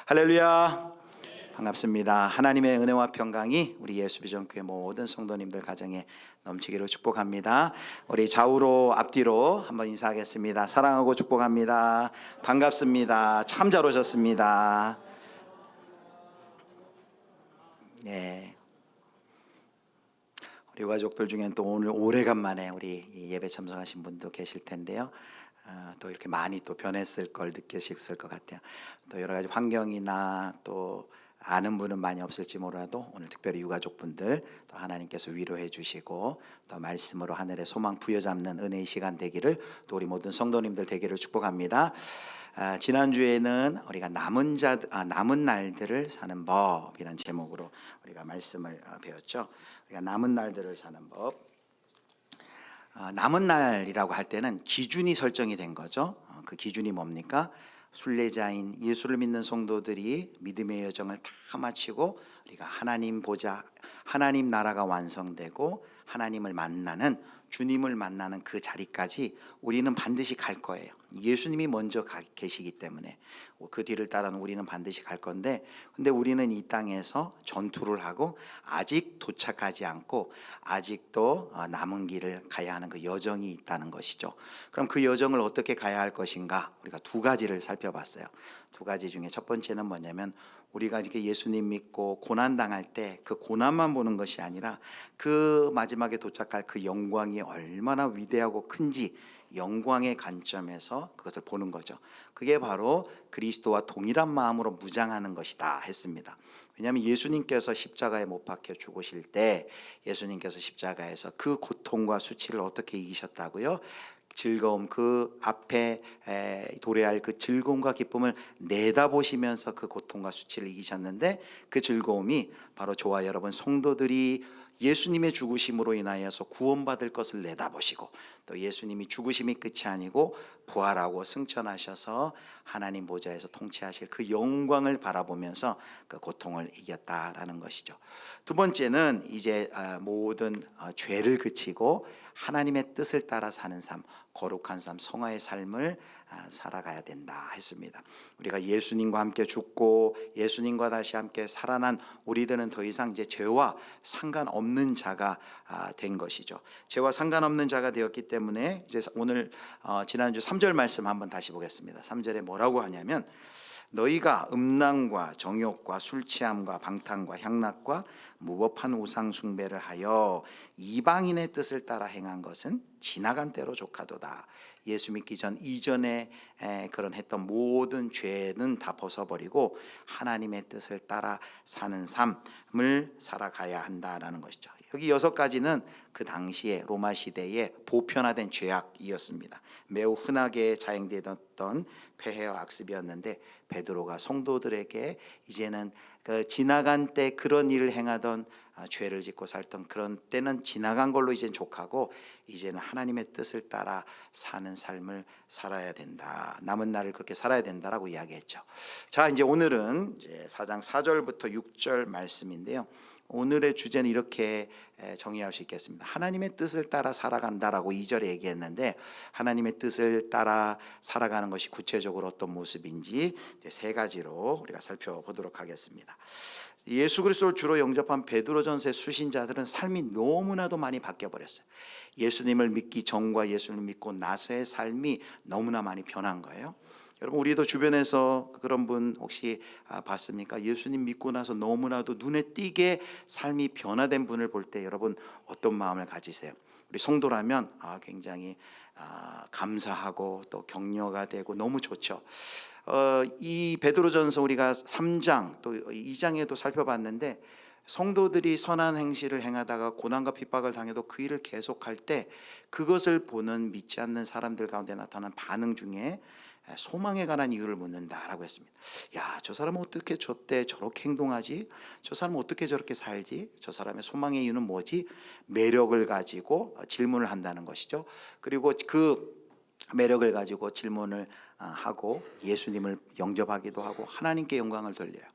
할렐루야. 반갑습니다. 하나님의 은혜와 평강이 우리 예수비전교회 모든 성도님들 가정에 넘치기를 축복합니다. 우리 좌우로 앞뒤로 한번 인사하겠습니다. 사랑하고 축복합니다. 반갑습니다. 참 잘 오셨습니다. 네. 우리 가족들 중엔 또 오늘 오래간만에 우리 예배 참석하신 분도 계실 텐데요. 또 이렇게 많이 또 변했을 걸 느끼셨을 것 같아요. 또 여러 가지 환경이나 또 아는 분은 많이 없을지 몰라도 오늘 특별히 유가족분들 또 하나님께서 위로해 주시고 또 말씀으로 하늘의 소망 부여잡는 은혜의 시간 되기를, 또 우리 모든 성도님들 되기를 축복합니다. 지난주에는 우리가 남은 날들을 사는 법이란 제목으로 우리가 말씀을 배웠죠. 우리가 남은 날들을 사는 법. 남은 날이라고 할 때는 기준이 설정이 된 거죠. 그 기준이 뭡니까? 순례자인 예수를 믿는 성도들이 믿음의 여정을 다 마치고 우리가 하나님 보좌, 하나님 나라가 완성되고 하나님을 만나는, 주님을 만나는 그 자리까지 우리는 반드시 갈 거예요. 예수님이 먼저 계시기 때문에 그 뒤를 따라는 우리는 반드시 갈 건데, 근데 우리는 이 땅에서 전투를 하고 아직 도착하지 않고 아직도 남은 길을 가야 하는 그 여정이 있다는 것이죠. 그럼 그 여정을 어떻게 가야 할 것인가? 우리가 두 가지를 살펴봤어요. 두 가지 중에 첫 번째는 뭐냐면, 우리가 이렇게 예수님 믿고 고난 당할 때 그 고난만 보는 것이 아니라 그 마지막에 도착할 그 영광이 얼마나 위대하고 큰지 영광의 관점에서 그것을 보는 거죠. 그게 바로 그리스도와 동일한 마음으로 무장하는 것이다 했습니다. 왜냐하면 예수님께서 십자가에 못 박혀 죽으실 때 예수님께서 십자가에서 그 고통과 수치를 어떻게 이기셨다고요? 즐거움, 그 앞에 도래할 그 즐거움과 기쁨을 내다보시면서 그 고통과 수치를 이기셨는데, 그 즐거움이 바로 저와 여러분 성도들이 예수님의 죽으심으로 인하여서 구원받을 것을 내다보시고, 또 예수님이 죽으심이 끝이 아니고 부활하고 승천하셔서 하나님 보좌에서 통치하실 그 영광을 바라보면서 그 고통을 이겼다라는 것이죠. 두 번째는 이제 모든 죄를 그치고 하나님의 뜻을 따라 사는 삶, 거룩한 삶, 성화의 삶을 살아가야 된다 했습니다. 우리가 예수님과 함께 죽고 예수님과 다시 함께 살아난 우리들은 더 이상 이제 죄와 상관없는 자가 된 것이죠. 죄와 상관없는 자가 되었기 때문에 이제 오늘 지난주 3절 말씀 한번 다시 보겠습니다. 3절에 뭐라고 하냐면, 너희가 음란과 정욕과 술 취함과 방탕과 향락과 무법한 우상 숭배를 하여 이방인의 뜻을 따라 행한 것은 지나간 때로 족하도다. 예수 믿기 전 이전에 그런 했던 모든 죄는 다 벗어버리고 하나님의 뜻을 따라 사는 삶을 살아가야 한다라는 것이죠. 여기 6가지는 그 당시에 로마 시대의 보편화된 죄악이었습니다. 매우 흔하게 자행되었던 폐해와 악습이었는데, 베드로가 성도들에게 이제는 그 지나간 때 그런 일을 행하던 죄를 짓고 살던 그런 때는 지나간 걸로 이제는 족하고 이제는 하나님의 뜻을 따라 사는 삶을 살아야 된다. 남은 날을 그렇게 살아야 된다라고 이야기했죠. 자, 이제 오늘은 이제 4장 4절부터 6절 말씀인데요. 오늘의 주제는 이렇게 정의할 수 있겠습니다. 하나님의 뜻을 따라 살아간다라고 2절에 얘기했는데, 하나님의 뜻을 따라 살아가는 것이 구체적으로 어떤 모습인지 이제 3가지로 우리가 살펴보도록 하겠습니다. 예수 그리스도를 주로 영접한 베드로전서의 수신자들은 삶이 너무나도 많이 바뀌어버렸어요. 예수님을 믿기 전과 예수님을 믿고 나서의 삶이 너무나 많이 변한 거예요. 여러분, 우리도 주변에서 그런 분 혹시 봤습니까? 예수님 믿고 나서 너무나도 눈에 띄게 삶이 변화된 분을 볼 때 여러분 어떤 마음을 가지세요? 우리 성도라면 굉장히 감사하고 또 격려가 되고 너무 좋죠. 이 베드로전서 우리가 3장 또 2장에도 살펴봤는데, 성도들이 선한 행실을 행하다가 고난과 핍박을 당해도 그 일을 계속할 때 그것을 보는 믿지 않는 사람들 가운데 나타나는 반응 중에 소망에 관한 이유를 묻는다라고 했습니다. 야, 저 사람은 어떻게 저때 저렇게 행동하지? 저 사람은 어떻게 저렇게 살지? 저 사람의 소망의 이유는 뭐지? 매력을 가지고 질문을 한다는 것이죠. 그리고 그 매력을 가지고 질문을 하고 예수님을 영접하기도 하고 하나님께 영광을 돌려요.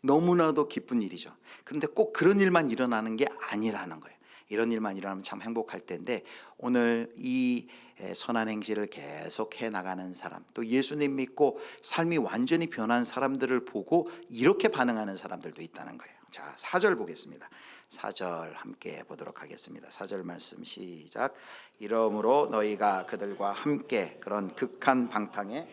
너무나도 기쁜 일이죠. 그런데 꼭 그런 일만 일어나는 게 아니라는 거예요. 이런 일만 일어나면 참 행복할 텐데, 오늘 이 선한 행실을 계속 해 나가는 사람, 또 예수님 믿고 삶이 완전히 변한 사람들을 보고 이렇게 반응하는 사람들도 있다는 거예요. 자, 4절 보겠습니다. 4절 함께 보도록 하겠습니다. 4절 말씀 시작. 이러므로 너희가 그들과 함께 그런 극한 방탕에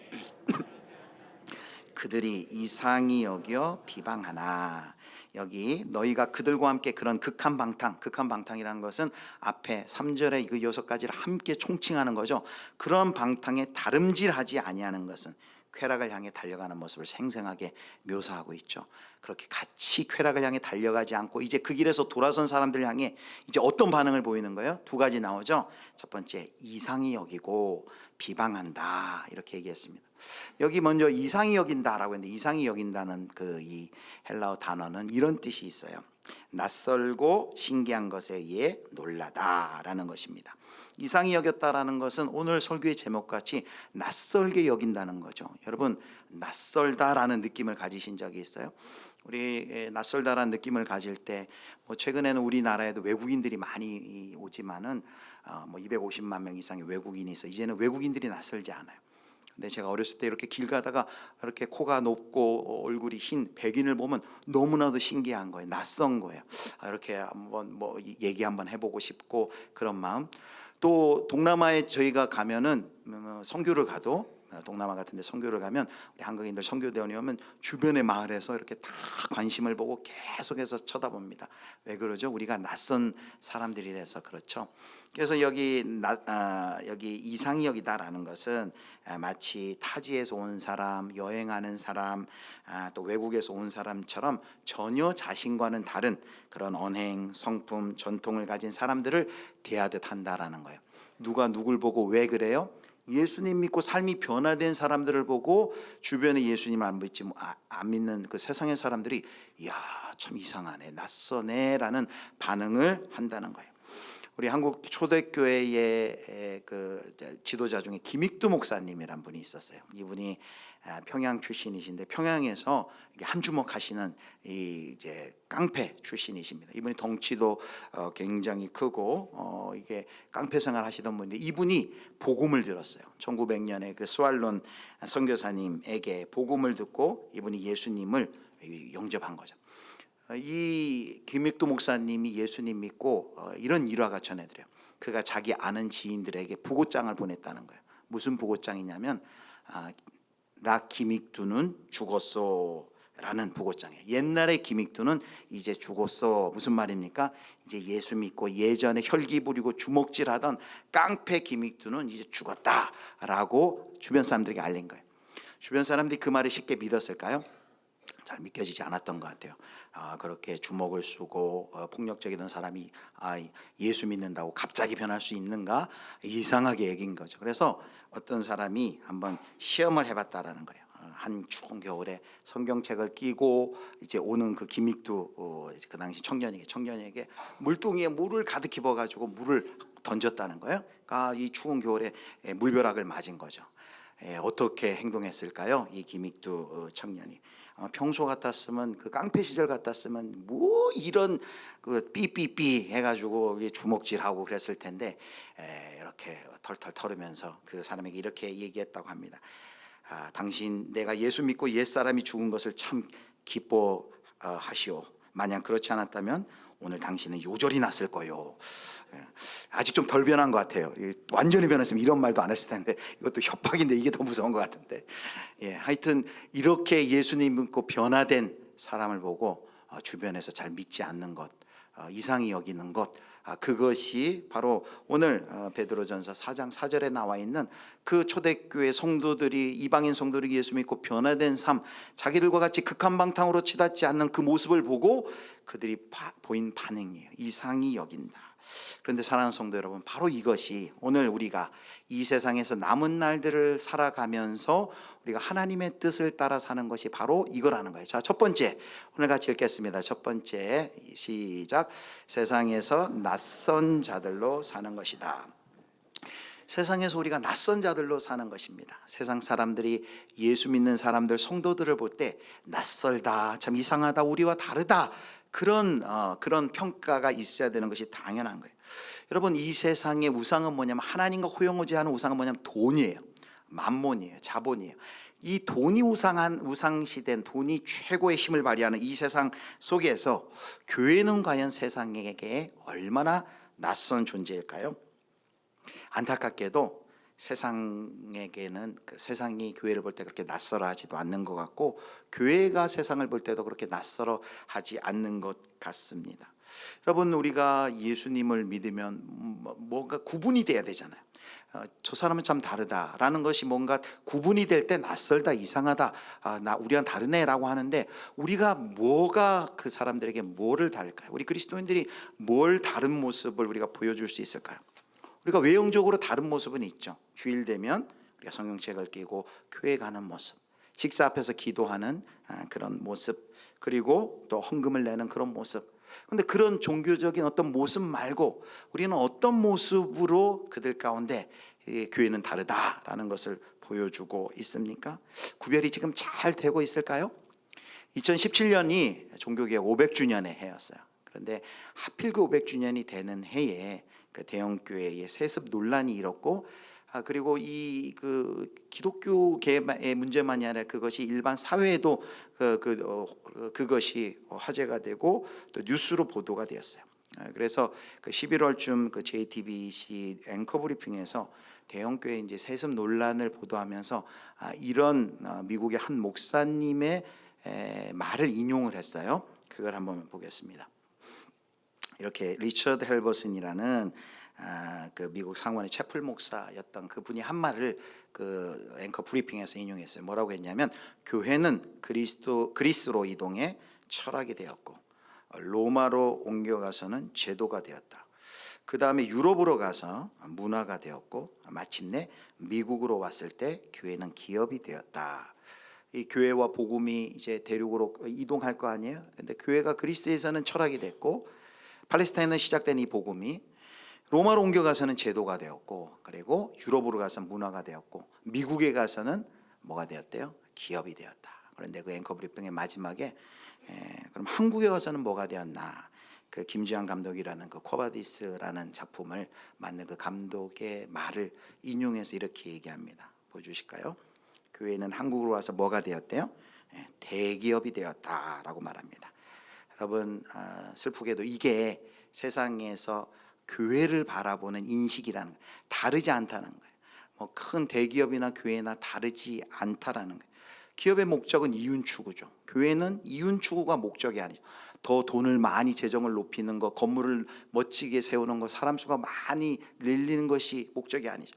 그들이 이상히 여겨 비방하나. 여기 너희가 그들과 함께 그런 극한 방탕이라는 것은 앞에 3절의 그 6가지를 함께 총칭하는 거죠. 그런 방탕에 다름질하지 아니하는 것은 쾌락을 향해 달려가는 모습을 생생하게 묘사하고 있죠. 그렇게 같이 쾌락을 향해 달려가지 않고 이제 그 길에서 돌아선 사람들 향해 이제 어떤 반응을 보이는 거예요? 2가지 나오죠. 첫 번째, 이상히 여기고 비방한다, 이렇게 얘기했습니다. 여기 먼저 이상히 여긴다라고 했는데, 이상히 여긴다는 그 이 헬라어 단어는 이런 뜻이 있어요. 낯설고 신기한 것에 의해 놀라다라는 것입니다. 이상히 여겼다라는 것은 오늘 설교의 제목같이 낯설게 여긴다는 거죠. 여러분, 낯설다라는 느낌을 가지신 적이 있어요? 우리 낯설다라는 느낌을 가질 때, 최근에는 우리나라에도 외국인들이 많이 오지만은 250만 명 이상의 외국인이 있어. 이제는 외국인들이 낯설지 않아요. 근데 제가 어렸을 때 이렇게 길 가다가 이렇게 코가 높고 얼굴이 흰 백인을 보면 너무나도 신기한 거예요. 낯선 거예요. 이렇게 한번 얘기 한번 해보고 싶고 그런 마음. 또 동남아에 저희가 가면은 선교를 가도, 동남아 같은 데 선교를 가면 우리 한국인들 선교대원이 오면 주변의 마을에서 이렇게 다 관심을 보고 계속해서 쳐다봅니다. 왜 그러죠? 우리가 낯선 사람들이라서 그렇죠. 그래서 여기 이상히 여기다라는 것은 마치 타지에서 온 사람, 여행하는 사람, 또 외국에서 온 사람처럼 전혀 자신과는 다른 그런 언행, 성품, 전통을 가진 사람들을 대하듯 한다라는 거예요. 누가 누굴 보고 왜 그래요? 예수님 믿고 삶이 변화된 사람들을 보고 주변에 예수님을 안 믿는 그 세상의 사람들이 이야, 참 이상하네, 낯서네 라는 반응을 한다는 거예요. 우리 한국 초대교회의 그 지도자 중에 김익두 목사님이란 분이 있었어요. 이분이 평양 출신이신데 평양에서 한 주먹 하시는 이제 깡패 출신이십니다. 이분이 덩치도 굉장히 크고 이게 깡패 생활 하시던 분인데, 이분이 복음을 들었어요. 1900년에 그 스왈론 선교사님에게 복음을 듣고 이분이 예수님을 영접한 거죠. 이 김익두 목사님이 예수님 믿고 이런 일화가 전해드려요. 그가 자기 아는 지인들에게 부고장을 보냈다는 거예요. 무슨 부고장이냐면 나 김익두는 죽었소 라는 부고장이에요. 옛날에 김익두는 이제 죽었어. 무슨 말입니까? 이제 예수 믿고 예전에 혈기 부리고 주먹질하던 깡패 김익두는 이제 죽었다 라고 주변 사람들에게 알린 거예요. 주변 사람들이 그 말을 쉽게 믿었을까요? 잘 믿겨지지 않았던 것 같아요. 그렇게 주먹을 쓰고 폭력적이던 사람이 예수 믿는다고 갑자기 변할 수 있는가? 이상하게 여긴 거죠. 그래서 어떤 사람이 한번 시험을 해봤다라는 거예요. 한 추운 겨울에 성경책을 끼고 이제 오는 그 김익두 그 당시 청년에게 물동이에 물을 가득히 부어가지고 물을 던졌다는 거예요. 그러니까 이 추운 겨울에 물벼락을 맞은 거죠. 어떻게 행동했을까요? 이 김익두 청년이 평소 같았으면, 그 깡패 시절 같았으면 뭐 이런 그 삐삐삐 해가지고 주먹질하고 그랬을 텐데, 이렇게 털털 털으면서 그 사람에게 이렇게 얘기했다고 합니다. 당신 내가 예수 믿고 옛사람이 죽은 것을 참 기뻐하시오. 만약 그렇지 않았다면 오늘 당신은 요절이 났을 거요. 아직 좀 덜 변한 것 같아요. 완전히 변했으면 이런 말도 안 했을 텐데, 이것도 협박인데 이게 더 무서운 것 같은데. 하여튼 이렇게 예수님 믿고 변화된 사람을 보고 주변에서 잘 믿지 않는 것, 이상히 여기는 것, 그것이 바로 오늘 베드로전서 4장 4절에 나와 있는 그 초대교회 성도들이, 이방인 성도들이 예수 믿고 변화된 삶, 자기들과 같이 극한방탕으로 치닫지 않는 그 모습을 보고 그들이 보인 반응이에요. 이상히 여긴다. 그런데 사랑하는 성도 여러분, 바로 이것이 오늘 우리가 이 세상에서 남은 날들을 살아가면서 우리가 하나님의 뜻을 따라 사는 것이 바로 이거라는 거예요. 자, 첫 번째, 오늘 같이 읽겠습니다. 첫 번째, 시작. 세상에서 낯선 자들로 사는 것이다. 세상에서 우리가 낯선 자들로 사는 것입니다. 세상 사람들이 예수 믿는 사람들, 성도들을 볼 때 낯설다, 참 이상하다, 우리와 다르다, 그런 평가가 있어야 되는 것이 당연한 거예요. 여러분, 이 세상의 우상은 뭐냐면, 하나님과 호영하지 않은 우상은 뭐냐면 돈이에요. 만몬이에요. 자본이에요. 이 돈이 우상시된, 돈이 최고의 힘을 발휘하는 이 세상 속에서 교회는 과연 세상에게 얼마나 낯선 존재일까요? 안타깝게도 세상에게는 세상이 교회를 볼 때 그렇게 낯설어 하지도 않는 것 같고, 교회가 세상을 볼 때도 그렇게 낯설어 하지 않는 것 같습니다. 여러분, 우리가 예수님을 믿으면 뭔가 구분이 돼야 되잖아요. 저 사람은 참 다르다라는 것이 뭔가 구분이 될 때 낯설다, 이상하다, 우리랑 다르네라고 하는데, 우리가 뭐가 그 사람들에게 뭐를 다를까요? 우리 그리스도인들이 뭘 다른 모습을 우리가 보여줄 수 있을까요? 우리가 외형적으로 다른 모습은 있죠. 주일 되면 우리가 성경책을 끼고 교회 가는 모습, 식사 앞에서 기도하는 그런 모습, 그리고 또 헌금을 내는 그런 모습. 그런데 그런 종교적인 어떤 모습 말고 우리는 어떤 모습으로 그들 가운데 교회는 다르다라는 것을 보여주고 있습니까? 구별이 지금 잘 되고 있을까요? 2017년이 종교개혁 500주년의 해였어요. 그런데 하필 그 500주년이 되는 해에 그 대형교회의 세습 논란이 일었고, 그리고 이 기독교계의 문제만이 아니라 그것이 일반 사회에도 그것이 화제가 되고 또 뉴스로 보도가 되었어요. 그래서 그 11월쯤 그 JTBC 앵커 브리핑에서 대형교회 이제 세습 논란을 보도하면서 이런 미국의 한 목사님의 말을 인용을 했어요. 그걸 한번 보겠습니다. 이렇게 리처드 헬버슨이라는 그 미국 상원의 채플 목사였던 그분이 한 말을 그 앵커 브리핑에서 인용했어요. 뭐라고 했냐면, 교회는 그리스로 이동해 철학이 되었고, 로마로 옮겨가서는 제도가 되었다. 그 다음에 유럽으로 가서 문화가 되었고, 마침내 미국으로 왔을 때 교회는 기업이 되었다. 이 교회와 복음이 이제 대륙으로 이동할 거 아니에요. 근데 교회가 그리스에서는 철학이 됐고, 팔레스타인은 시작된 이 복음이 로마로 옮겨가서는 제도가 되었고, 그리고 유럽으로 가서 문화가 되었고, 미국에 가서는 뭐가 되었대요? 기업이 되었다. 그런데 그 앵커 브리핑의 마지막에 그럼 한국에 가서는 뭐가 되었나? 그 김지한 감독이라는 그 코바디스라는 작품을 만든 그 감독의 말을 인용해서 이렇게 얘기합니다. 보여주실까요? 교회는 한국으로 와서 뭐가 되었대요? 대기업이 되었다라고 말합니다. 여러분, 슬프게도 이게 세상에서 교회를 바라보는 인식이라는 거예요. 다르지 않다는 거예요. 뭐 큰 대기업이나 교회나 다르지 않다라는 거예요. 기업의 목적은 이윤 추구죠. 교회는 이윤 추구가 목적이 아니죠. 더 돈을 많이, 재정을 높이는 것, 건물을 멋지게 세우는 것, 사람 수가 많이 늘리는 것이 목적이 아니죠.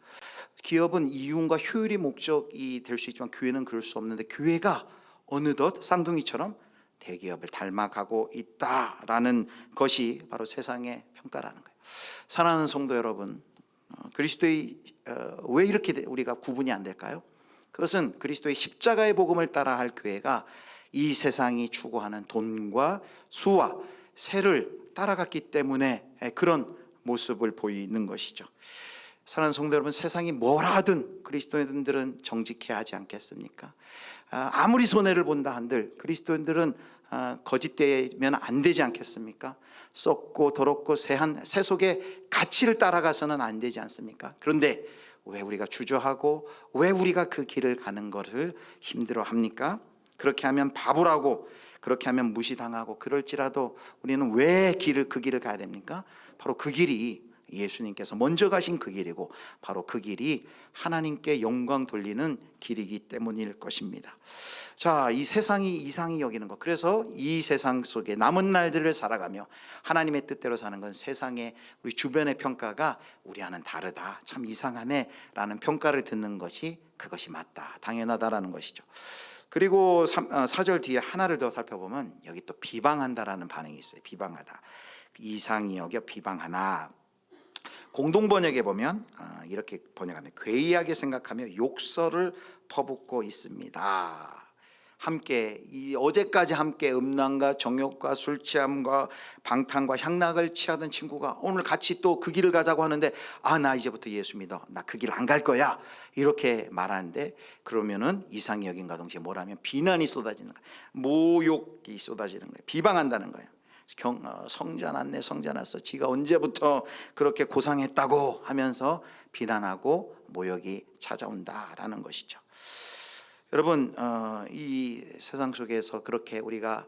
기업은 이윤과 효율이 목적이 될 수 있지만 교회는 그럴 수 없는데, 교회가 어느덧 쌍둥이처럼 대기업을 닮아가고 있다라는 것이 바로 세상의 평가라는 거예요. 사랑하는 성도 여러분, 그리스도의 왜 이렇게 우리가 구분이 안 될까요? 그것은 그리스도의 십자가의 복음을 따라할 교회가 이 세상이 추구하는 돈과 수와 세를 따라갔기 때문에 그런 모습을 보이는 것이죠. 사랑하는 성도 여러분, 세상이 뭐라 하든 그리스도인들은 정직해야 하지 않겠습니까? 아무리 손해를 본다 한들 그리스도인들은 거짓되면 안 되지 않겠습니까? 썩고 더럽고 새 속의 가치를 따라가서는 안 되지 않습니까? 그런데 왜 우리가 주저하고 왜 우리가 그 길을 가는 것을 힘들어합니까? 그렇게 하면 바보라고, 그렇게 하면 무시당하고 그럴지라도 우리는 왜 그 길을 가야 됩니까? 바로 그 길이 예수님께서 먼저 가신 그 길이고, 바로 그 길이 하나님께 영광 돌리는 길이기 때문일 것입니다. 자, 이 세상이 이상히 여기는 것, 그래서 이 세상 속에 남은 날들을 살아가며 하나님의 뜻대로 사는 건 세상의 우리 주변의 평가가 우리와는 다르다, 참 이상하네 라는 평가를 듣는 것이, 그것이 맞다, 당연하다라는 것이죠. 그리고 4절 뒤에 하나를 더 살펴보면 여기 또 비방한다라는 반응이 있어요. 비방하다, 이상히 여겨 비방하나. 공동번역에 보면 이렇게 번역하면 괴이하게 생각하며 욕설을 퍼붓고 있습니다. 함께 어제까지 함께 음란과 정욕과 술 취함과 방탕과 향락을 취하던 친구가 오늘 같이 또 그 길을 가자고 하는데, 나 이제부터 예수 믿어, 나 그 길 안 갈 거야, 이렇게 말하는데, 그러면은 이상히 여긴가 동시에 뭐라면 비난이 쏟아지는 거예요. 모욕이 쏟아지는 거예요. 비방한다는 거예요. 성자 낳네 성자 낳았어, 지가 언제부터 그렇게 고상했다고 하면서 비난하고 모욕이 찾아온다라는 것이죠. 여러분, 이 세상 속에서 그렇게 우리가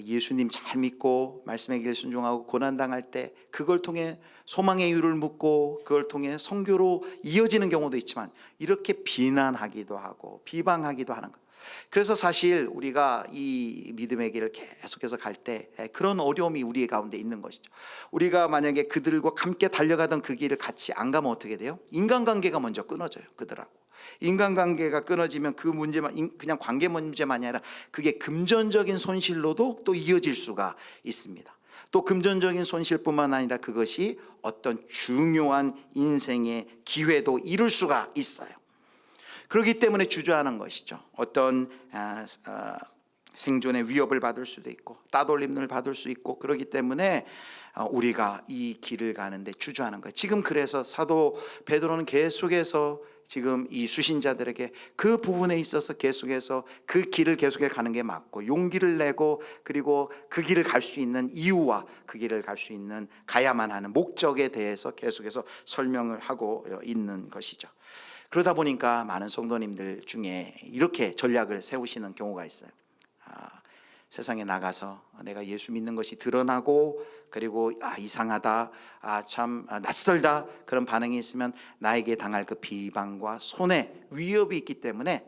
예수님 잘 믿고 말씀의 길 순종하고 고난당할 때 그걸 통해 소망의 이유를 묻고 그걸 통해 선교로 이어지는 경우도 있지만 이렇게 비난하기도 하고 비방하기도 하는 것. 그래서 사실 우리가 이 믿음의 길을 계속해서 갈 때 그런 어려움이 우리 가운데 있는 것이죠. 우리가 만약에 그들과 함께 달려가던 그 길을 같이 안 가면 어떻게 돼요? 인간관계가 먼저 끊어져요. 그들하고 인간관계가 끊어지면 그 문제만 그냥 관계 문제만이 아니라 그게 금전적인 손실로도 또 이어질 수가 있습니다. 또 금전적인 손실뿐만 아니라 그것이 어떤 중요한 인생의 기회도 이룰 수가 있어요. 그렇기 때문에 주저하는 것이죠. 어떤 생존의 위협을 받을 수도 있고 따돌림을 받을 수 있고, 그렇기 때문에 우리가 이 길을 가는데 주저하는 거예요. 지금 그래서 사도 베드로는 계속해서 지금 이 수신자들에게 그 부분에 있어서 계속해서 그 길을 계속해 가는 게 맞고 용기를 내고, 그리고 그 길을 갈 수 있는 이유와 그 길을 갈 수 있는 가야만 하는 목적에 대해서 계속해서 설명을 하고 있는 것이죠. 그러다 보니까 많은 성도님들 중에 이렇게 전략을 세우시는 경우가 있어요. 세상에 나가서 내가 예수 믿는 것이 드러나고, 그리고 이상하다, 참 낯설다, 그런 반응이 있으면 나에게 당할 그 비방과 손해, 위협이 있기 때문에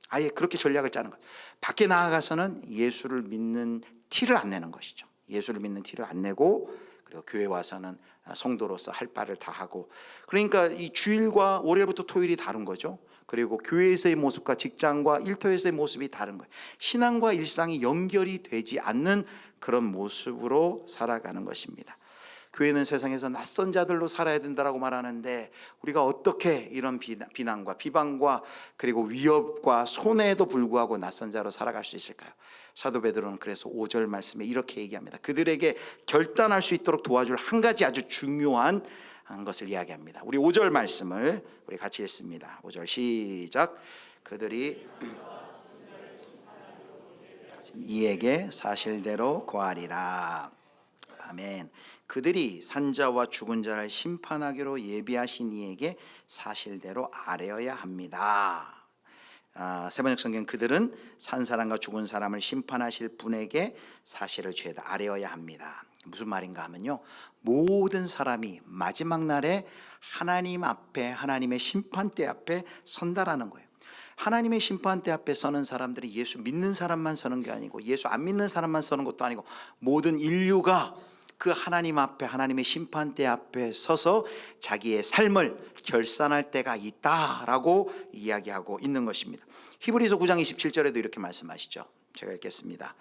아예 그렇게 전략을 짜는 거예요. 밖에 나아가서는 예수를 믿는 티를 안 내는 것이죠. 예수를 믿는 티를 안 내고, 그리고 교회 와서는 성도로서 할 바를 다 하고. 그러니까 이 주일과 월요일부터 토요일이 다른 거죠. 그리고 교회에서의 모습과 직장과 일터에서의 모습이 다른 거예요. 신앙과 일상이 연결이 되지 않는 그런 모습으로 살아가는 것입니다. 교회는 세상에서 낯선 자들로 살아야 된다고 말하는데 우리가 어떻게 이런 비난과 비방과 그리고 위협과 손해에도 불구하고 낯선 자로 살아갈 수 있을까요? 사도 베드로는 그래서 5절 말씀에 이렇게 얘기합니다. 그들에게 결단할 수 있도록 도와줄 한 가지 아주 중요한 것을 이야기합니다. 우리 5절 말씀을 우리 같이 읽습니다. 5절 시작. 그들이 이에게 사실대로 고하리라. 아멘. 그들이 산자와 죽은 자를 심판하기로 예비하신 이에게 사실대로 아뢰어야 합니다. 세번역 성경, 그들은 산 사람과 죽은 사람을 심판하실 분에게 사실을 죄다 아뢰어야 합니다. 무슨 말인가 하면요, 모든 사람이 마지막 날에 하나님 앞에, 하나님의 심판대 앞에 선다라는 거예요. 하나님의 심판대 앞에 서는 사람들이 예수 믿는 사람만 서는 게 아니고 예수 안 믿는 사람만 서는 것도 아니고 모든 인류가 그 하나님 앞에, 하나님의 심판대 앞에 서서 자기의 삶을 결산할 때가 있다라고 이야기하고 있는 것입니다. 히브리서 9장 27절에도 이렇게 말씀하시죠. 제가 읽겠습니다.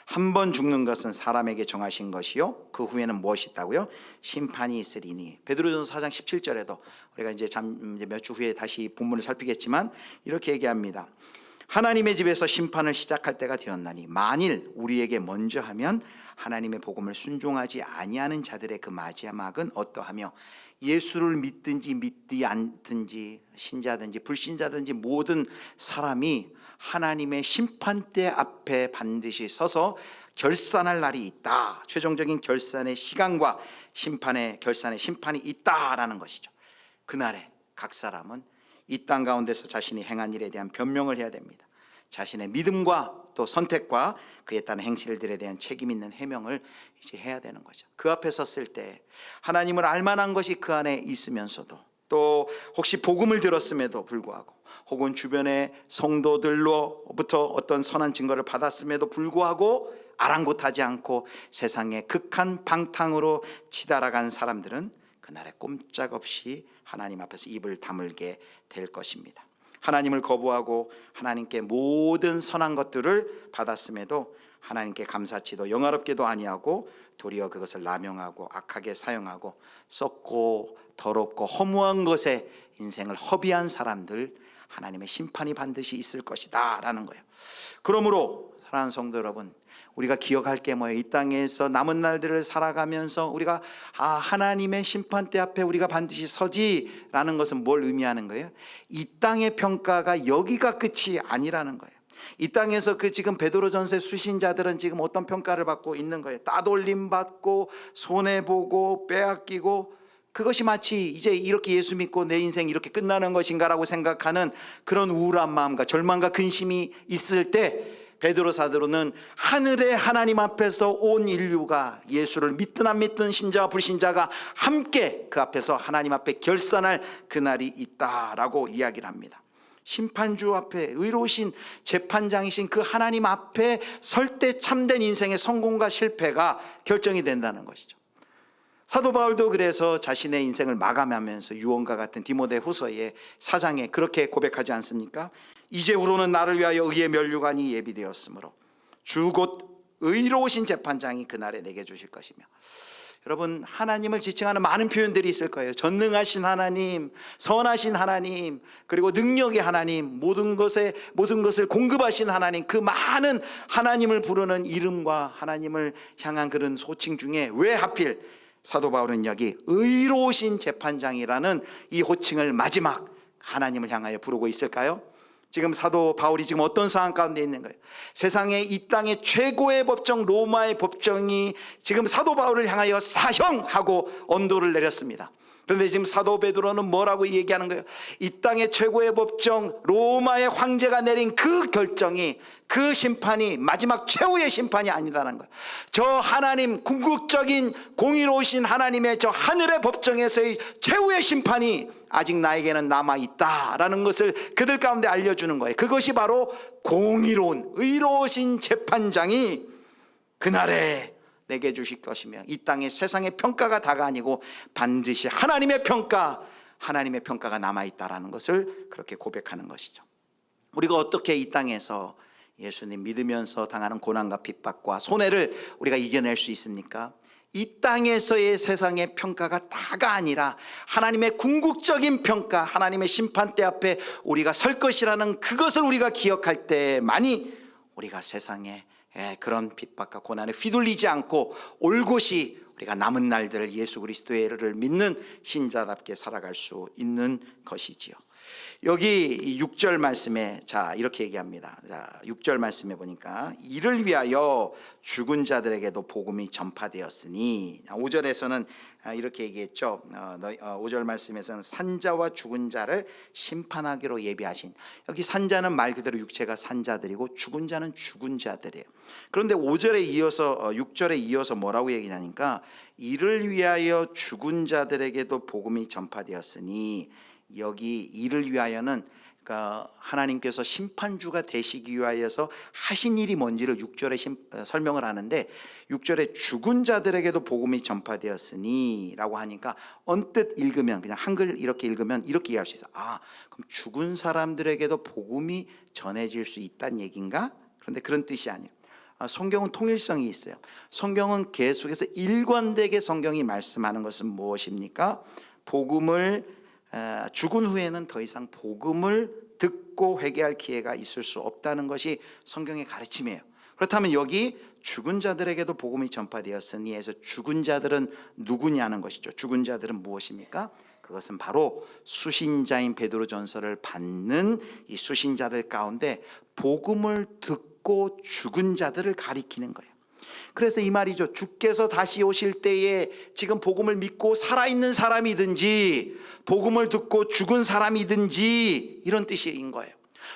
한 번 죽는 것은 사람에게 정하신 것이요 그 후에는 무엇이 있다고요? 심판이 있으리니. 베드로전서 4장 17절에도 우리가 이제 몇 주 후에 다시 본문을 살피겠지만 이렇게 얘기합니다. 하나님의 집에서 심판을 시작할 때가 되었나니 만일 우리에게 먼저 하면 하나님의 복음을 순종하지 아니하는 자들의 그 마지막은 어떠하며, 예수를 믿든지 믿지 않든지 신자든지 불신자든지 모든 사람이 하나님의 심판대 앞에 반드시 서서 결산할 날이 있다. 최종적인 결산의 시간과 결산의 심판이 있다라는 것이죠. 그날에 각 사람은 이 땅 가운데서 자신이 행한 일에 대한 변명을 해야 됩니다. 자신의 믿음과 또 선택과 그에 따른 행실들에 대한 책임 있는 해명을 이제 해야 되는 거죠. 그 앞에 섰을 때 하나님을 알만한 것이 그 안에 있으면서도, 또 혹시 복음을 들었음에도 불구하고, 혹은 주변의 성도들로부터 어떤 선한 증거를 받았음에도 불구하고 아랑곳하지 않고 세상의 극한 방탕으로 치달아간 사람들은 그날에 꼼짝없이 하나님 앞에서 입을 다물게 될 것입니다. 하나님을 거부하고 하나님께 모든 선한 것들을 받았음에도 하나님께 감사치도 영화롭게도 아니하고 도리어 그것을 남용하고 악하게 사용하고 썩고 더럽고 허무한 것에 인생을 허비한 사람들, 하나님의 심판이 반드시 있을 것이다 라는 거예요. 그러므로 사랑하는 성도 여러분, 우리가 기억할 게 뭐예요? 이 땅에서 남은 날들을 살아가면서 우리가 하나님의 심판대 앞에 우리가 반드시 서지라는 것은 뭘 의미하는 거예요? 이 땅의 평가가 여기가 끝이 아니라는 거예요. 이 땅에서 그 지금 베드로전서의 수신자들은 지금 어떤 평가를 받고 있는 거예요? 따돌림 받고 손해보고 빼앗기고, 그것이 마치 이제 이렇게 예수 믿고 내 인생 이렇게 끝나는 것인가라고 생각하는 그런 우울한 마음과 절망과 근심이 있을 때, 베드로 사도는 하늘의 하나님 앞에서 온 인류가 예수를 믿든 안 믿든 신자와 불신자가 함께 그 앞에서 하나님 앞에 결산할 그날이 있다라고 이야기를 합니다. 심판주 앞에 의로우신 재판장이신 그 하나님 앞에 설 때 참된 인생의 성공과 실패가 결정이 된다는 것이죠. 사도 바울도 그래서 자신의 인생을 마감하면서 유언과 같은 디모데후서의 4장에 그렇게 고백하지 않습니까? 이제후로는 나를 위하여 의의 면류관이 예비되었으므로 주 곧 의로우신 재판장이 그날에 내게 주실 것이며. 여러분, 하나님을 지칭하는 많은 표현들이 있을 거예요. 전능하신 하나님, 선하신 하나님, 그리고 능력의 하나님, 모든 것을 공급하신 하나님, 그 많은 하나님을 부르는 이름과 하나님을 향한 그런 호칭 중에 왜 하필 사도 바울은 여기 의로우신 재판장이라는 이 호칭을 마지막 하나님을 향하여 부르고 있을까요? 지금 사도 바울이 지금 어떤 상황 가운데 있는 거예요? 세상에 이 땅의 최고의 법정 로마의 법정이 지금 사도 바울을 향하여 사형하고 언도를 내렸습니다. 그런데 지금 사도 베드로는 뭐라고 얘기하는 거예요? 이 땅의 최고의 법정 로마의 황제가 내린 그 결정이, 그 심판이 마지막 최후의 심판이 아니다라는 거예요. 저 하나님, 궁극적인 공의로우신 하나님의 저 하늘의 법정에서의 최후의 심판이 아직 나에게는 남아있다라는 것을 그들 가운데 알려주는 거예요. 그것이 바로 공의로운 의로우신 재판장이 그날에 내게 주실 것이며, 이 땅의 세상의 평가가 다가 아니고 반드시 하나님의 평가가 남아있다라는 것을 그렇게 고백하는 것이죠. 우리가 어떻게 이 땅에서 예수님 믿으면서 당하는 고난과 핍박과 손해를 우리가 이겨낼 수 있습니까? 이 땅에서의 세상의 평가가 다가 아니라 하나님의 궁극적인 평가, 하나님의 심판대 앞에 우리가 설 것이라는 그것을 우리가 기억할 때만이 우리가 세상에 그런 핍박과 고난에 휘둘리지 않고 올곧이 우리가 남은 날들을 예수 그리스도를 믿는 신자답게 살아갈 수 있는 것이지요. 여기 6절 말씀에 이렇게 얘기합니다. 6절 말씀에 보니까 이를 위하여 죽은 자들에게도 복음이 전파되었으니, 5절에서는 이렇게 얘기했죠. 5절 말씀에서는 산자와 죽은 자를 심판하기로 예비하신, 여기 산자는 말 그대로 육체가 산자들이고 죽은 자는 죽은 자들이에요. 그런데 5절에 이어서 6절에 이어서 뭐라고 얘기하니까 이를 위하여 죽은 자들에게도 복음이 전파되었으니, 여기 이를 위하여는 그러니까 하나님께서 심판주가 되시기 위하여서 하신 일이 뭔지를 6절에 설명을 하는데, 6절에 죽은 자들에게도 복음이 전파되었으니 라고 하니까 언뜻 읽으면, 그냥 한글 이렇게 읽으면 이렇게 이해할 수 있어요. 그럼 죽은 사람들에게도 복음이 전해질 수 있다는 얘기인가? 그런데 그런 뜻이 아니에요. 성경은 통일성이 있어요. 성경은 계속해서 일관되게 성경이 말씀하는 것은 무엇입니까? 죽은 후에는 더 이상 복음을 듣고 회개할 기회가 있을 수 없다는 것이 성경의 가르침이에요. 그렇다면 여기 죽은 자들에게도 복음이 전파되었으니 해서 죽은 자들은 누구냐는 것이죠. 죽은 자들은 무엇입니까? 그것은 바로 수신자인 베드로전서를 받는 이 수신자들 가운데 복음을 듣고 죽은 자들을 가리키는 거예요. 그래서 이 말이죠. 주께서 다시 오실 때에 지금 복음을 믿고 살아있는 사람이든지 복음을 듣고 죽은 사람이든지 이런 뜻인 거예요.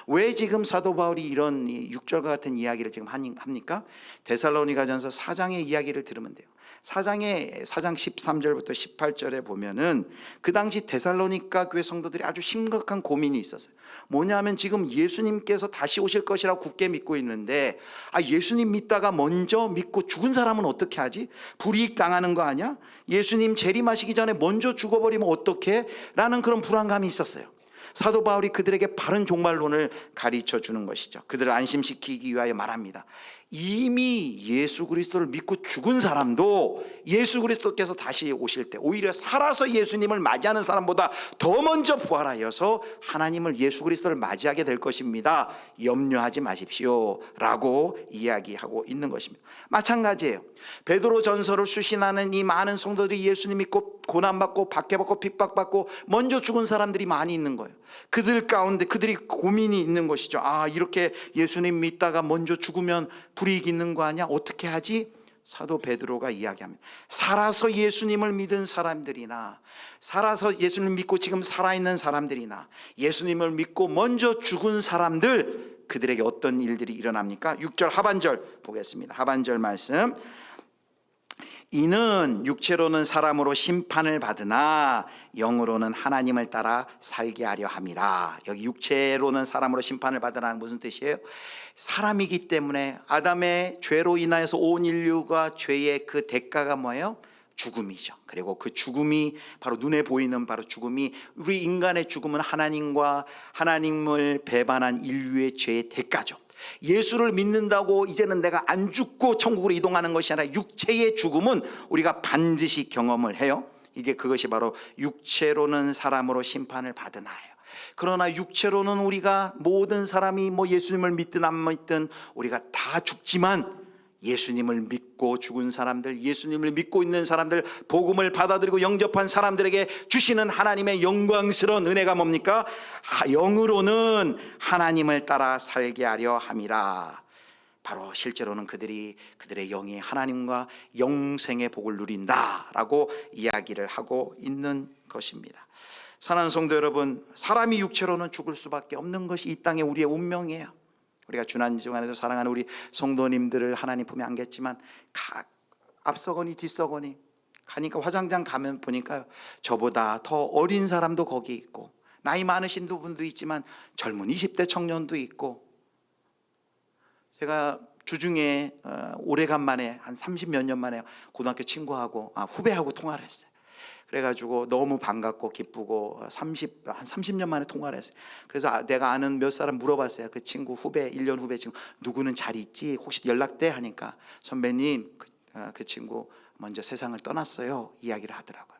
왜 지금 사도 바울이 이런 6절과 같은 이야기를 지금 합니까? 데살로니가전서 4장의 이야기를 들으면 돼요. 4장 13절부터 18절에 보면은 그 당시 데살로니가 교회 성도들이 아주 심각한 고민이 있었어요. 뭐냐면 지금 예수님께서 다시 오실 것이라고 굳게 믿고 있는데, 예수님 믿다가 먼저 믿고 죽은 사람은 어떻게 하지? 불이익 당하는 거 아니야? 예수님 재림하시기 전에 먼저 죽어버리면 어떡해? 라는 그런 불안감이 있었어요. 사도 바울이 그들에게 바른 종말론을 가르쳐 주는 것이죠. 그들을 안심시키기 위하여 말합니다. 이미 예수 그리스도를 믿고 죽은 사람도 예수 그리스도께서 다시 오실 때 오히려 살아서 예수님을 맞이하는 사람보다 더 먼저 부활하여서 하나님을, 예수 그리스도를 맞이하게 될 것입니다. 염려하지 마십시오 라고 이야기하고 있는 것입니다. 마찬가지예요. 베드로 전서를 수신하는 이 많은 성도들이 예수님 믿고 고난받고 박해받고 핍박받고 먼저 죽은 사람들이 많이 있는 거예요. 그들 가운데 그들이 고민이 있는 것이죠. 아, 이렇게 예수님 믿다가 먼저 죽으면 불이익 있는 거 아니야? 어떻게 하지? 사도 베드로가 이야기합니다. 살아서 예수님을 믿은 사람들이나, 살아서 예수님을 믿고 지금 살아있는 사람들이나, 예수님을 믿고 먼저 죽은 사람들, 그들에게 어떤 일들이 일어납니까? 6절 하반절 보겠습니다. 하반절 말씀. 이는 육체로는 사람으로 심판을 받으나 영으로는 하나님을 따라 살게 하려 함이라. 여기 육체로는 사람으로 심판을 받으라는 무슨 뜻이에요? 사람이기 때문에 아담의 죄로 인하여서 온 인류가 죄의 그 대가가 뭐예요? 죽음이죠. 그리고 그 죽음이 바로 눈에 보이는 바로 죽음이, 우리 인간의 죽음은 하나님과 하나님을 배반한 인류의 죄의 대가죠. 예수를 믿는다고 이제는 내가 안 죽고 천국으로 이동하는 것이 아니라 육체의 죽음은 우리가 반드시 경험을 해요. 이게 그것이 바로 육체로는 사람으로 심판을 받으나요. 그러나 육체로는 우리가 모든 사람이 뭐 예수님을 믿든 안 믿든 우리가 다 죽지만, 예수님을 믿고 죽은 사람들, 예수님을 믿고 있는 사람들, 복음을 받아들이고 영접한 사람들에게 주시는 하나님의 영광스러운 은혜가 뭡니까? 영으로는 하나님을 따라 살게 하려 함이라. 바로 실제로는 그들의 영이 하나님과 영생의 복을 누린다라고 이야기를 하고 있는 것입니다. 사랑하는 성도 여러분, 사람이 육체로는 죽을 수밖에 없는 것이 이 땅의 우리의 운명이에요. 우리가 주난주간에도 사랑하는 우리 성도님들을 하나님 품에 안겼지만, 앞서거니 뒤서거니 가니까 화장장 가면 보니까 저보다 더 어린 사람도 거기 있고, 나이 많으신 분도 있지만 젊은 20대 청년도 있고. 제가 주중에 오래간만에 한 30몇 년 만에 고등학교 친구하고 후배하고 통화를 했어요. 그래가지고 너무 반갑고 기쁘고 한 30년 만에 통화를 했어요. 그래서 내가 아는 몇 사람 물어봤어요. 그 친구 후배, 1년 후배 친구, 누구는 잘 있지? 혹시 연락돼? 하니까 선배님, 그 친구 먼저 세상을 떠났어요 이야기를 하더라고요.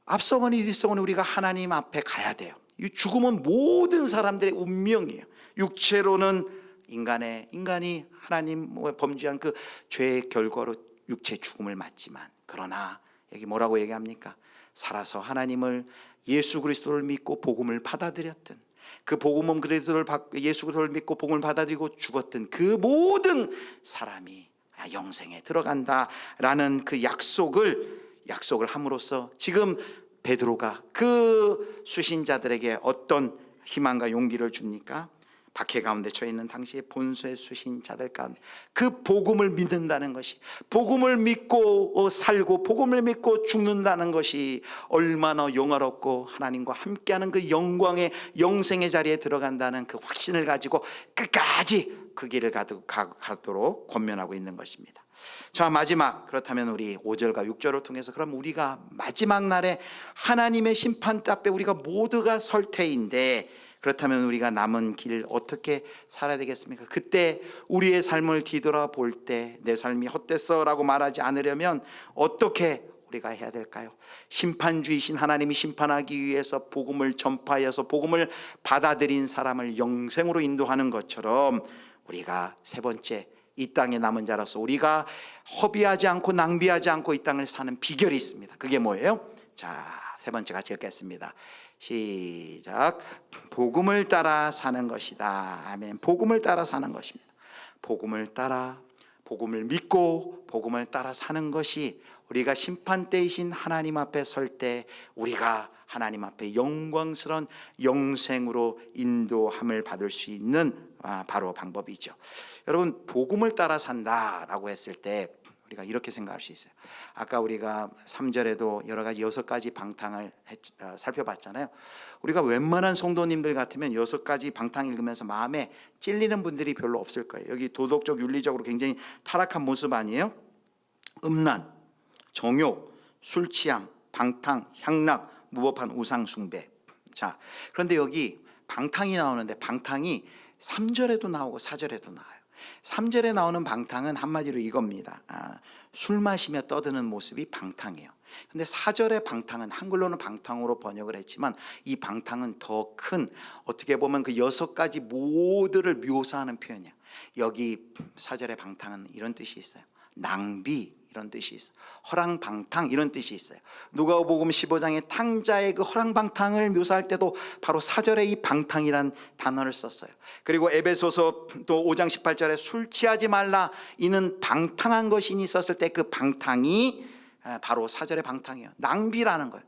앞서거니 뒤서거니 우리가 하나님 앞에 가야 돼요. 이 죽음은 모든 사람들의 운명이에요. 육체로는 인간이 하나님 범죄한 그 죄의 결과로 육체 죽음을 맞지만, 그러나 여기 뭐라고 얘기합니까? 살아서 하나님을, 예수 그리스도를 믿고 복음을 받아들였던, 그 복음은 예수 그리스도를 믿고 복음을 받아들이고 죽었던 그 모든 사람이 영생에 들어간다라는 그 약속을 함으로써 지금 베드로가 그 수신자들에게 어떤 희망과 용기를 줍니까? 박해 가운데 처해 있는 당시에 본소의 수신자들 가운데 그 복음을 믿는다는 것이, 복음을 믿고 살고 복음을 믿고 죽는다는 것이 얼마나 영화롭고 하나님과 함께하는 그 영광의 영생의 자리에 들어간다는 그 확신을 가지고 끝까지 그 길을 가도록 권면하고 있는 것입니다. 자, 마지막, 그렇다면 우리 5절과 6절을 통해서 그럼 우리가 마지막 날에 하나님의 심판대 앞에 우리가 모두가 설 테인데, 그렇다면 우리가 남은 길 어떻게 살아야 되겠습니까? 그때 우리의 삶을 뒤돌아볼 때 내 삶이 헛됐어 라고 말하지 않으려면 어떻게 우리가 해야 될까요? 심판주이신 하나님이 심판하기 위해서 복음을 전파하여서 복음을 받아들인 사람을 영생으로 인도하는 것처럼, 우리가 세 번째, 이 땅에 남은 자로서 우리가 허비하지 않고 낭비하지 않고 이 땅을 사는 비결이 있습니다. 그게 뭐예요? 자, 세 번째 같이 읽겠습니다. 시작. 복음을 따라 사는 것이다. 아멘. 복음을 따라 사는 것입니다. 복음을 따라, 복음을 믿고 복음을 따라 사는 것이 우리가 심판대이신 하나님 앞에 설 때 우리가 하나님 앞에 영광스러운 영생으로 인도함을 받을 수 있는 바로 방법이죠. 여러분, 복음을 따라 산다라고 했을 때 우리가 이렇게 생각할 수 있어요. 아까 우리가 3절에도 여러 가지 6가지 방탕을 살펴봤잖아요. 우리가 웬만한 성도님들 같으면 6가지 방탕 읽으면서 마음에 찔리는 분들이 별로 없을 거예요. 여기 도덕적 윤리적으로 굉장히 타락한 모습 아니에요? 음란, 정욕, 술취향, 방탕, 향락, 무법한 우상 숭배. 자, 그런데 여기 방탕이 나오는데 방탕이 3절에도 나오고 4절에도 나와요. 3절에 나오는 방탕은 한마디로 이겁니다. 술 마시며 떠드는 모습이 방탕이에요. 근데 4절의 방탕은 한글로는 방탕으로 번역을 했지만 이 방탕은 더 큰, 어떻게 보면 그 6가지 모두를 묘사하는 표현이에요. 여기 4절의 방탕은 이런 뜻이 있어요. 낭비, 이런 뜻이 있어요. 허랑방탕, 이런 뜻이 있어요. 누가복음 15장의 탕자의 그 허랑방탕을 묘사할 때도 바로 4절에 이 방탕이란 단어를 썼어요. 그리고 에베소서 또 5장 18절에 술 취하지 말라, 이는 방탕한 것이니 썼을 때 그 방탕이 바로 4절의 방탕이에요. 낭비라는 거예요.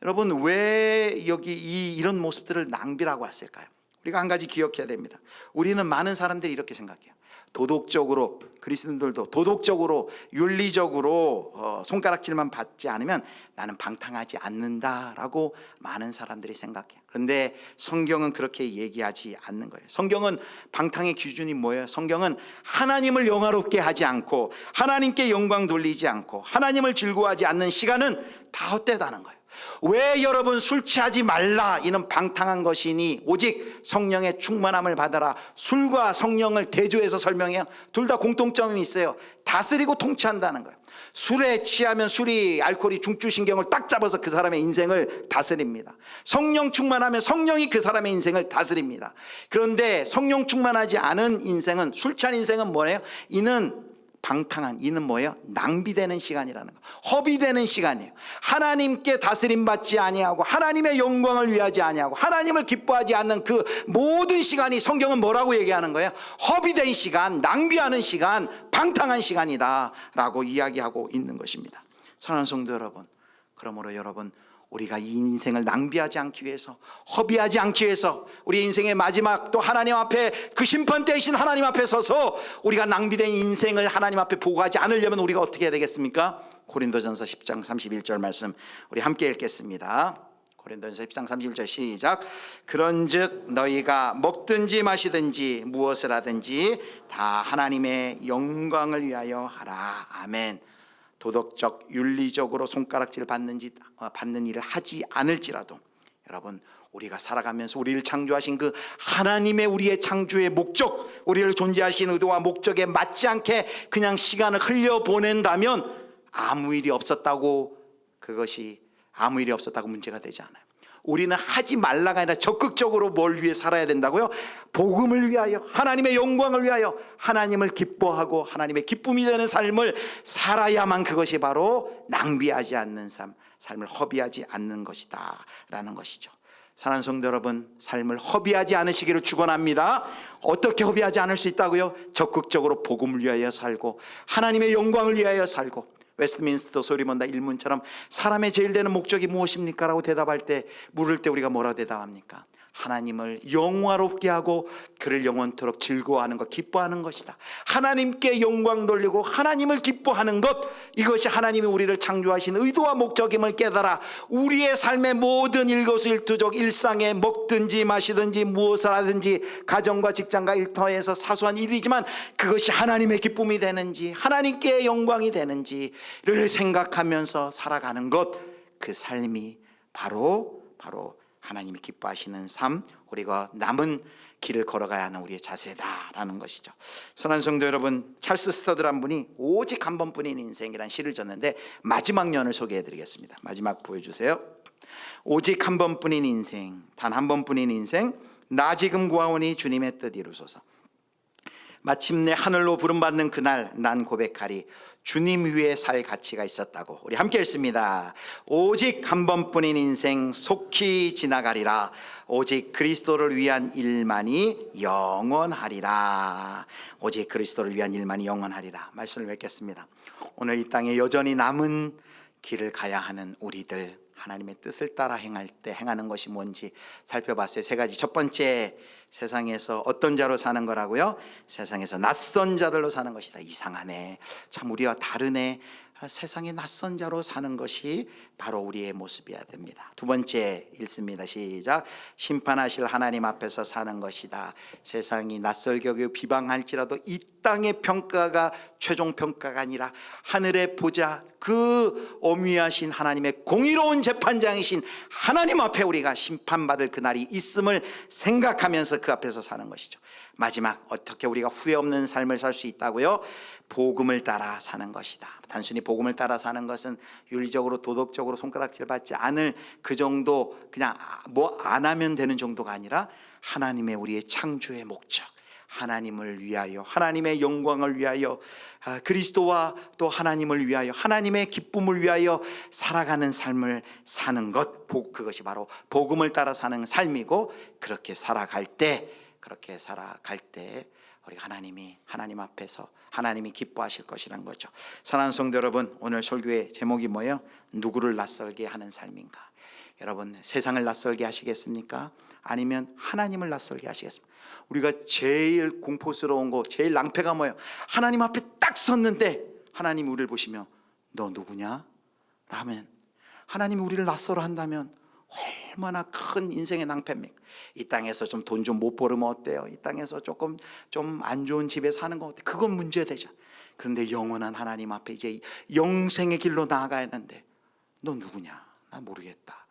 여러분, 왜 여기 이런 모습들을 낭비라고 했을까요? 우리가 한 가지 기억해야 됩니다. 우리는 많은 사람들이 이렇게 생각해요. 도덕적으로, 그리스도인들도 도덕적으로, 윤리적으로 손가락질만 받지 않으면 나는 방탕하지 않는다라고 많은 사람들이 생각해요. 그런데 성경은 그렇게 얘기하지 않는 거예요. 성경은 방탕의 기준이 뭐예요? 성경은 하나님을 영화롭게 하지 않고, 하나님께 영광 돌리지 않고, 하나님을 즐거워하지 않는 시간은 다 헛되다는 거예요. 왜 여러분 술 취하지 말라, 이는 방탕한 것이니 오직 성령의 충만함을 받아라. 술과 성령을 대조해서 설명해요. 둘 다 공통점이 있어요. 다스리고 통치한다는 거예요. 술에 취하면 술이, 알코올이 중추신경을 딱 잡아서 그 사람의 인생을 다스립니다. 성령 충만하면 성령이 그 사람의 인생을 다스립니다. 그런데 성령 충만하지 않은 인생은, 술 취한 인생은 뭐예요? 이는 방탕한, 이는 뭐예요? 낭비되는 시간이라는 거, 허비되는 시간이에요. 하나님께 다스림 받지 아니하고, 하나님의 영광을 위하지 아니하고, 하나님을 기뻐하지 않는 그 모든 시간이 성경은 뭐라고 얘기하는 거예요? 허비된 시간, 낭비하는 시간, 방탕한 시간이다 라고 이야기하고 있는 것입니다. 사랑하는 성도 여러분, 그러므로 여러분, 우리가 이 인생을 낭비하지 않기 위해서, 허비하지 않기 위해서, 우리 인생의 마지막 또 하나님 앞에, 그 심판대이신 하나님 앞에 서서 우리가 낭비된 인생을 하나님 앞에 보고하지 않으려면 우리가 어떻게 해야 되겠습니까? 고린도전서 10장 31절 말씀 우리 함께 읽겠습니다. 고린도전서 10장 31절 시작. 그런즉 너희가 먹든지 마시든지 무엇을 하든지 다 하나님의 영광을 위하여 하라. 아멘. 도덕적, 윤리적으로 손가락질 받는 일을 하지 않을지라도 여러분, 우리가 살아가면서 우리를 창조하신 그 하나님의, 우리의 창조의 목적, 우리를 존재하신 의도와 목적에 맞지 않게 그냥 시간을 흘려보낸다면 아무 일이 없었다고, 그것이 아무 일이 없었다고 문제가 되지 않아요. 우리는 하지 말라가 아니라 적극적으로 뭘 위해 살아야 된다고요? 복음을 위하여, 하나님의 영광을 위하여, 하나님을 기뻐하고 하나님의 기쁨이 되는 삶을 살아야만 그것이 바로 낭비하지 않는 삶을 허비하지 않는 것이다 라는 것이죠. 사랑하는 성도 여러분, 삶을 허비하지 않으시기를 축원합니다. 어떻게 허비하지 않을 수 있다고요? 적극적으로 복음을 위하여 살고, 하나님의 영광을 위하여 살고. 웨스트민스터 소리몬다 일문처럼 사람의 제일 되는 목적이 무엇입니까? 라고 대답할 때, 물을 때 우리가 뭐라고 대답합니까? 하나님을 영화롭게 하고 그를 영원토록 즐거워하는 것, 기뻐하는 것이다. 하나님께 영광 돌리고 하나님을 기뻐하는 것, 이것이 하나님이 우리를 창조하신 의도와 목적임을 깨달아 우리의 삶의 모든 일거수일투족, 일상에 먹든지 마시든지 무엇을 하든지, 가정과 직장과 일터에서 사소한 일이지만 그것이 하나님의 기쁨이 되는지, 하나님께 영광이 되는지를 생각하면서 살아가는 것, 그 삶이 바로 하나님이 기뻐하시는 삶, 우리가 남은 길을 걸어가야 하는 우리의 자세다라는 것이죠. 선한 성도 여러분, 찰스 스터드란 분이 오직 한 번뿐인 인생이라는 시를 졌는데 마지막 년을 소개해 드리겠습니다. 마지막 보여주세요. 오직 한 번뿐인 인생, 단 한 번뿐인 인생, 나 지금 구하오니 주님의 뜻 이루소서. 마침내 하늘로 부름받는 그날 난 고백하리, 주님 위에 살 가치가 있었다고. 우리 함께 읽습니다. 오직 한 번뿐인 인생 속히 지나가리라. 오직 그리스도를 위한 일만이 영원하리라. 오직 그리스도를 위한 일만이 영원하리라. 말씀을 맺겠습니다. 오늘 이 땅에 여전히 남은 길을 가야 하는 우리들, 하나님의 뜻을 따라 행할 때 행하는 것이 뭔지 살펴봤어요. 세 가지. 첫 번째, 세상에서 어떤 자로 사는 거라고요? 세상에서 낯선 자들로 사는 것이다. 이상하네, 참 우리와 다르네, 세상의 낯선 자로 사는 것이 바로 우리의 모습이어야 됩니다. 두 번째 읽습니다. 시작. 심판하실 하나님 앞에서 사는 것이다. 세상이 낯설게 여기고 비방할지라도 이 땅의 평가가 최종 평가가 아니라 하늘의 보좌, 그 엄위하신 하나님의 공의로운 재판장이신 하나님 앞에 우리가 심판받을 그날이 있음을 생각하면서 그 앞에서 사는 것이죠. 마지막, 어떻게 우리가 후회 없는 삶을 살 수 있다고요? 복음을 따라 사는 것이다. 단순히 복음을 따라 사는 것은 윤리적으로 도덕적으로 손가락질 받지 않을 그 정도, 그냥 뭐 안 하면 되는 정도가 아니라 하나님의 우리의 창조의 목적, 하나님을 위하여, 하나님의 영광을 위하여, 그리스도와 또 하나님을 위하여, 하나님의 기쁨을 위하여 살아가는 삶을 사는 것, 그것이 바로 복음을 따라 사는 삶이고, 그렇게 살아갈 때 우리 하나님 앞에서 하나님이 기뻐하실 것이란 거죠. 사랑하는 성도 여러분, 오늘 설교의 제목이 뭐예요? 누구를 낯설게 하는 삶인가? 여러분, 세상을 낯설게 하시겠습니까? 아니면 하나님을 낯설게 하시겠습니까? 우리가 제일 공포스러운 거, 제일 낭패가 뭐예요? 하나님 앞에 딱 섰는데 하나님이 우리를 보시며 너 누구냐? 라면, 하나님이 우리를 낯설어 한다면 얼마나 큰 인생의 낭패입니까? 이 땅에서 좀 돈 좀 못 벌으면 어때요? 이 땅에서 조금 좀 안 좋은 집에 사는 거 어때? 그건 문제되죠. 그런데 영원한 하나님 앞에 이제 영생의 길로 나아가야 하는데 너 누구냐? 나 모르겠다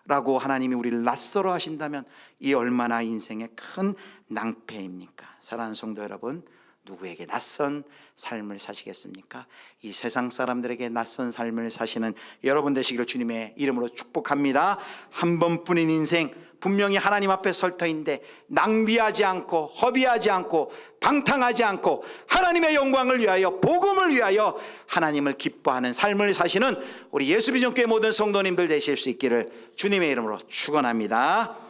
라고 하나님이 우리를 낯설어 하신다면 이 얼마나 인생의 큰 낭패입니까? 사랑하는 성도 여러분, 누구에게 낯선 삶을 사시겠습니까? 이 세상 사람들에게 낯선 삶을 사시는 여러분 되시기를 주님의 이름으로 축복합니다. 한 번뿐인 인생, 분명히 하나님 앞에 설 터인데 낭비하지 않고 허비하지 않고 방탕하지 않고 하나님의 영광을 위하여, 복음을 위하여 하나님을 기뻐하는 삶을 사시는 우리 예수비전교회 모든 성도님들 되실 수 있기를 주님의 이름으로 축원합니다.